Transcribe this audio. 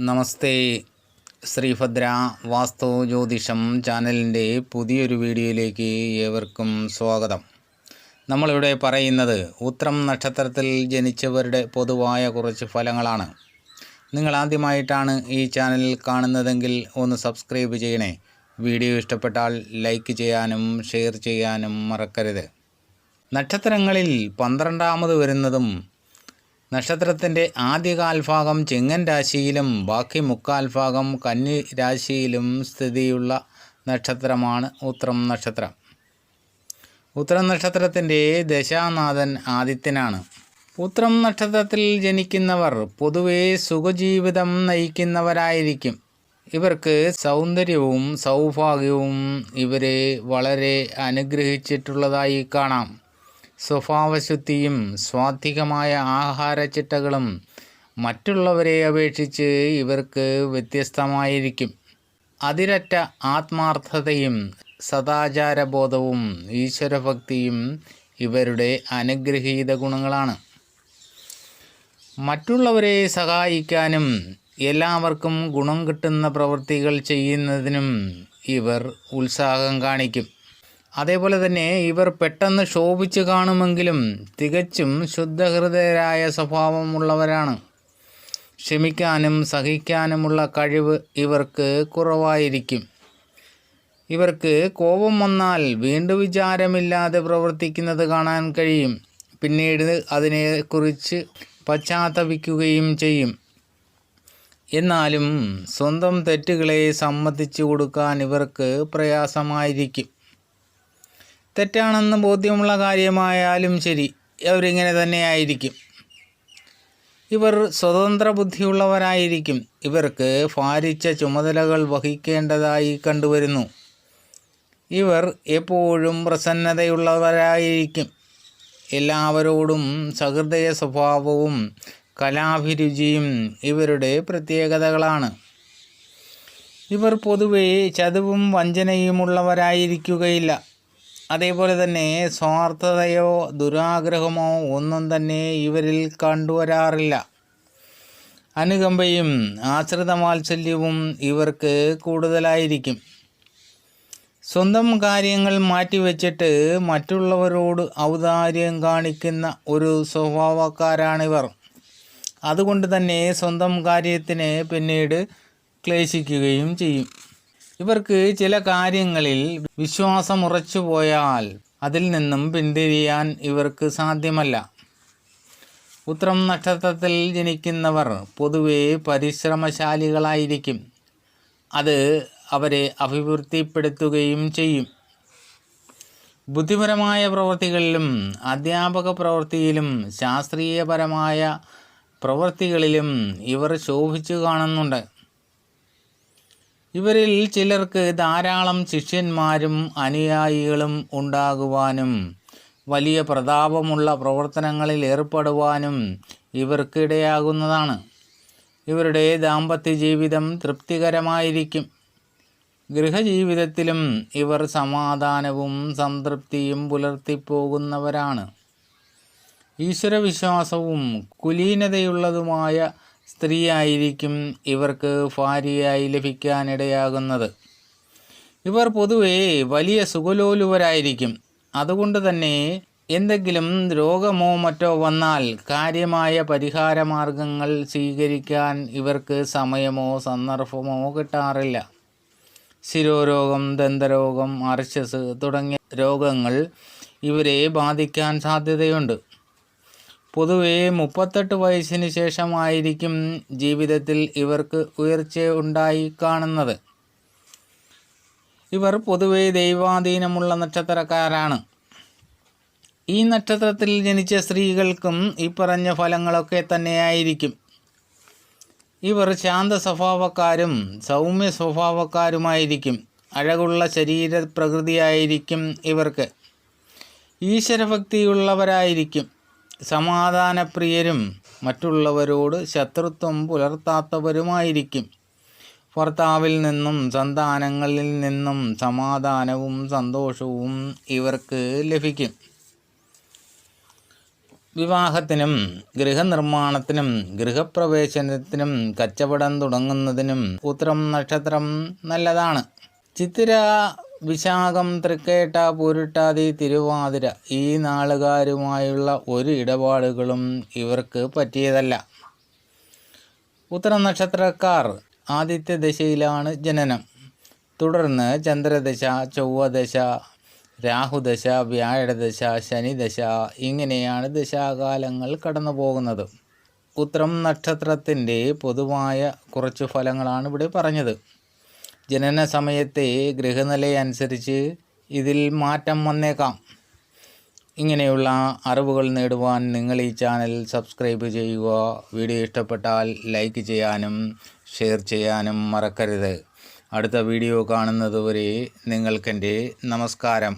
നമസ്തേ. ശ്രീഭദ്ര വാസ്തു ജ്യോതിഷം ചാനലിൻ്റെ പുതിയൊരു വീഡിയോയിലേക്ക് ഏവർക്കും സ്വാഗതം. നമ്മളിവിടെ പറയുന്നത് ഉത്രം നക്ഷത്രത്തിൽ ജനിച്ചവരുടെ പൊതുവായ കുറച്ച് ഫലങ്ങളാണ്. നിങ്ങൾ ആദ്യമായിട്ടാണ് ഈ ചാനൽ കാണുന്നതെങ്കിൽ ഒന്ന് സബ്സ്ക്രൈബ് ചെയ്യണേ. വീഡിയോ ഇഷ്ടപ്പെട്ടാൽ ലൈക്ക് ചെയ്യാനും ഷെയർ ചെയ്യാനും മറക്കരുത്. നക്ഷത്രങ്ങളിൽ 12ാമത് വരുന്നതും നക്ഷത്രത്തിൻ്റെ ആദ്യകാൽഭാഗം ചിങ്ങൻ രാശിയിലും ബാക്കി മുക്കാൽഭാഗം കന്നി രാശിയിലും സ്ഥിതിയുള്ള നക്ഷത്രമാണ് ഉത്രം നക്ഷത്രം. ഉത്രം നക്ഷത്രത്തിൻ്റെ ദശാനാഥൻ ആദിത്യനാണ്. ഉത്രം നക്ഷത്രത്തിൽ ജനിക്കുന്നവർ പൊതുവെ സുഖജീവിതം നയിക്കുന്നവരായിരിക്കും. ഇവർക്ക് സൗന്ദര്യവും സൗഭാഗ്യവും ഇവരെ വളരെ അനുഗ്രഹിച്ചിട്ടുള്ളതായി കാണാം. സ്വഭാവശുദ്ധിയും സ്വാത്വികമായ ആഹാരച്ചിട്ടകളും മറ്റുള്ളവരെ അപേക്ഷിച്ച് ഇവർക്ക് വ്യത്യസ്തമായിരിക്കും. അതിരറ്റ ആത്മാർത്ഥതയും സദാചാരബോധവും ഈശ്വരഭക്തിയും ഇവരുടെ അനുഗ്രഹീത ഗുണങ്ങളാണ്. മറ്റുള്ളവരെ സഹായിക്കാനും എല്ലാവർക്കും ഗുണം കിട്ടുന്ന പ്രവൃത്തികൾ ചെയ്യുന്നതിനും ഇവർ ഉത്സാഹം കാണിക്കും. അതേപോലെ തന്നെ ഇവർ പെട്ടെന്ന് ശോഭിച്ച് കാണുമെങ്കിലും തികച്ചും ശുദ്ധഹൃദയരായ സ്വഭാവമുള്ളവരാണ്. ക്ഷമിക്കാനും സഹിക്കാനുമുള്ള കഴിവ് ഇവർക്ക് കുറവായിരിക്കും. ഇവർക്ക് കോപം വന്നാൽ വീണ്ടും വിചാരമില്ലാതെ പ്രവർത്തിക്കുന്നത് കാണാൻ കഴിയും. പിന്നീട് അതിനെക്കുറിച്ച് പശ്ചാത്തപിക്കുകയും ചെയ്യും. എന്നാലും സ്വന്തം തെറ്റുകളെ സമ്മതിച്ചു കൊടുക്കാൻ ഇവർക്ക് പ്രയാസമായിരിക്കും. തെറ്റാണെന്ന് ബോധ്യമുള്ള കാര്യമായാലും ശരി, അവരിങ്ങനെ തന്നെയായിരിക്കും. ഇവർ സ്വതന്ത്ര ബുദ്ധിയുള്ളവരായിരിക്കും. ഇവർക്ക് ഭാരിച്ച ചുമതലകൾ വഹിക്കേണ്ടതായി കണ്ടുവരുന്നു. ഇവർ എപ്പോഴും പ്രസന്നതയുള്ളവരായിരിക്കും. എല്ലാവരോടും സഹൃദയ സ്വഭാവവും കലാഭിരുചിയും ഇവരുടെ പ്രത്യേകതകളാണ്. ഇവർ പൊതുവെ ചതുവും വഞ്ചനയുമുള്ളവരായിരിക്കുകയില്ല. അതേപോലെ തന്നെ സ്വാർത്ഥതയോ ദുരാഗ്രഹമോ ഒന്നും തന്നെ ഇവരിൽ കണ്ടുവരാറില്ല. അനുകമ്പയും ആശ്രിത വാത്സല്യവും ഇവർക്ക് കൂടുതലായിരിക്കും. സ്വന്തം കാര്യങ്ങൾ മാറ്റിവെച്ചിട്ട് മറ്റുള്ളവരോട് ഔദാര്യം കാണിക്കുന്ന ഒരു സ്വഭാവക്കാരാണിവർ. അതുകൊണ്ട് തന്നെ സ്വന്തം കാര്യത്തിന് പിന്നീട് ക്ലേശിക്കുകയും ചെയ്യും. ഇവർക്ക് ചില കാര്യങ്ങളിൽ വിശ്വാസം ഉറച്ചുപോയാൽ അതിൽ നിന്നും പിന്തിരിയാൻ ഇവർക്ക് സാധ്യമല്ല. ഉത്രം നക്ഷത്രത്തിൽ ജനിക്കുന്നവർ പൊതുവെ പരിശ്രമശാലികളായിരിക്കും. അത് അവരെ അഭിവൃദ്ധിപ്പെടുത്തുകയും ചെയ്യും. ബുദ്ധിപരമായ പ്രവൃത്തികളിലും അധ്യാപക പ്രവൃത്തിയിലും ശാസ്ത്രീയപരമായ പ്രവൃത്തികളിലും ഇവർ ശോഭിച്ചു കാണുന്നുണ്ട്. ഇവരിൽ ചിലർക്ക് ധാരാളം ശിഷ്യന്മാരും അനുയായികളും ഉണ്ടാകുവാനും വലിയ പ്രതാപമുള്ള പ്രവർത്തനങ്ങളിൽ ഏർപ്പെടുവാനും ഇവർക്കിടയാകുന്നതാണ്. ഇവരുടെ ദാമ്പത്യ ജീവിതം തൃപ്തികരമായിരിക്കും. ഗൃഹജീവിതത്തിലും ഇവർ സമാധാനവും സംതൃപ്തിയും പുലർത്തിപ്പോകുന്നവരാണ്. ഈശ്വരവിശ്വാസവും കുലീനതയുള്ളതുമായ സ്ത്രീയായിരിക്കും ഇവർക്ക് ഭാര്യയായി ലഭിക്കാനിടയാകുന്നത്. ഇവർ പൊതുവെ വലിയ സുഖലോലുപരായിരിക്കും. അതുകൊണ്ട് തന്നെ എന്തെങ്കിലും രോഗമോ മറ്റോ വന്നാൽ കാര്യമായ പരിഹാരമാർഗങ്ങൾ സ്വീകരിക്കാൻ ഇവർക്ക് സമയമോ സന്ദർഭമോ കിട്ടാറില്ല. ശിരോരോഗം, ദന്തരോഗം, അർശസ് തുടങ്ങിയ രോഗങ്ങൾ ഇവരെ ബാധിക്കാൻ സാധ്യതയുണ്ട്. പൊതുവെ 38 വയസ്സിന് ശേഷമായിരിക്കും ജീവിതത്തിൽ ഇവർക്ക് ഉയർച്ച ഉണ്ടായി കാണുന്നത്. ഇവർ പൊതുവെ ദൈവാധീനമുള്ള നക്ഷത്രക്കാരാണ്. ഈ നക്ഷത്രത്തിൽ ജനിച്ച സ്ത്രീകൾക്കും ഈ പറഞ്ഞ ഫലങ്ങളൊക്കെ തന്നെയായിരിക്കും. ഇവർ ശാന്ത സ്വഭാവക്കാരും സൗമ്യ സ്വഭാവക്കാരുമായിരിക്കും. അഴകുള്ള ശരീരപ്രകൃതിയായിരിക്കും ഇവർക്ക്. ഈശ്വരഭക്തിയുള്ളവരായിരിക്കും. സമാധാനപ്രിയരും മറ്റുള്ളവരോട് ശത്രുത്വം പുലർത്താത്തവരുമായിരിക്കും. ഭർത്താവിൽ നിന്നും സന്താനങ്ങളിൽ നിന്നും സമാധാനവും സന്തോഷവും ഇവർക്ക് ലഭിക്കും. വിവാഹത്തിനും ഗൃഹനിർമ്മാണത്തിനും ഗൃഹപ്രവേശനത്തിനും കച്ചവടം തുടങ്ങുന്നതിനും ഉത്രം നക്ഷത്രം നല്ലതാണ്. ചിത്തിര, വിശാഖം, തൃക്കേട്ട, പൂരുട്ടാതി, തിരുവാതിര ഈ നാളുകാരുമായുള്ള ഒരു ഇടപാടുകളും ഇവർക്ക് പറ്റിയതല്ല. ഉത്തരം നക്ഷത്രക്കാർ ആദിത്യ ദശയിലാണ് ജനനം. തുടർന്ന് ചന്ദ്രദശ, ചൊവ്വദശ, രാഹുദശ, വ്യാഴദശ, ശനിദശ ഇങ്ങനെയാണ് ദശാകാലങ്ങൾ കടന്നു പോകുന്നത്. ഉത്രം നക്ഷത്രത്തിൻ്റെ പൊതുവായ കുറച്ച് ഫലങ്ങളാണ് ഇവിടെ പറഞ്ഞത്. ജനന സമയത്തെ ഗ്രഹനിലയനുസരിച്ച് ഇതിൽ മാറ്റം വന്നേക്കാം. ഇങ്ങനെയുള്ള അറിവുകൾ നേടുവാൻ നിങ്ങൾ ഈ ചാനൽ സബ്സ്ക്രൈബ് ചെയ്യുക. വീഡിയോ ഇഷ്ടപ്പെട്ടാൽ ലൈക്ക് ചെയ്യാനും ഷെയർ ചെയ്യാനും മറക്കരുത്. അടുത്ത വീഡിയോ കാണുന്നതുവരെ നിങ്ങൾക്കെൻ്റെ നമസ്കാരം.